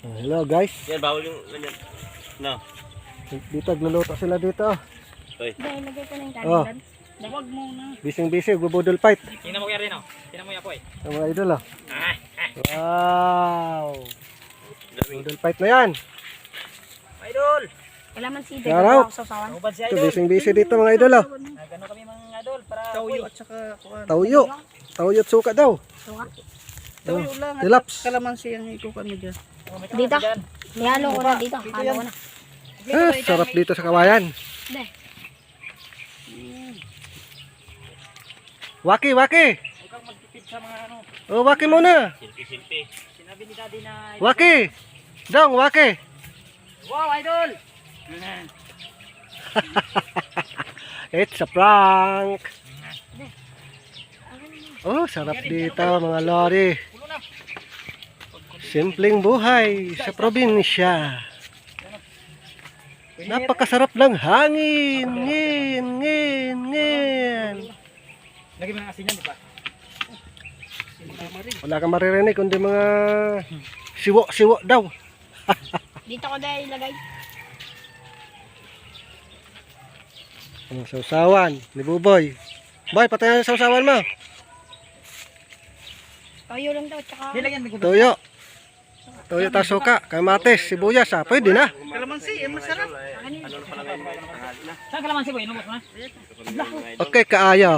Hello guys. Yan, bawal yung ganyan. No. Dito, nagluluto sila dito. Hoy. Dahil lagay ko na yung Oh. kanin. Huwag muna. Bising-bising, bubudol fight. Tingnan mo kaya rin, oh. Tingnan mo yan po, eh. Ang mga idol, oh. Wow. Bubudol fight na yan. Idol! Kailangan si Araw. Dave sa sawan. Ubad si Ito, Idol. bising-bising dito mga idol, oh. Nagano kami mga idol para Tauyo at saka kuan. Tauyo. Tauyo at suka daw. Suka. Tauyo lang at Tilaps. kalamansi ang ikukan mo dyan. Dito. Nihalo ko na dito. Halo ko na. Ah, sarap dito sa kawayan. Deh. Waki, waki. Huwag kang magtipid sa mga ano. Oh, waki muna. Silpi-silpi. Sinabi ni Daddy na... Waki. Dong, waki. Wow, Idol! It's a prank. Oh, sarap dito mga lori. Simpleng buhay sa probinsya. Napakasarap ng hangin. Ngin. Lagi mga asin yan, di ba? Wala kang maririnig kundi mga siwo daw. Dito ko dahil ilagay. Ang sausawan ni Buboy. Boy, patayin ang sausawan mo. Toyo lang daw. Tsaka Nilagyan mo. Tuyo. Tuyo ta suka, kamatis, sibuyas ah. Pwede na. Kalamansi, masarap. Ano na pala ngayon? Tanghali na. Saan kalaman si Boy? Inubos mo na? Okay, kaayo.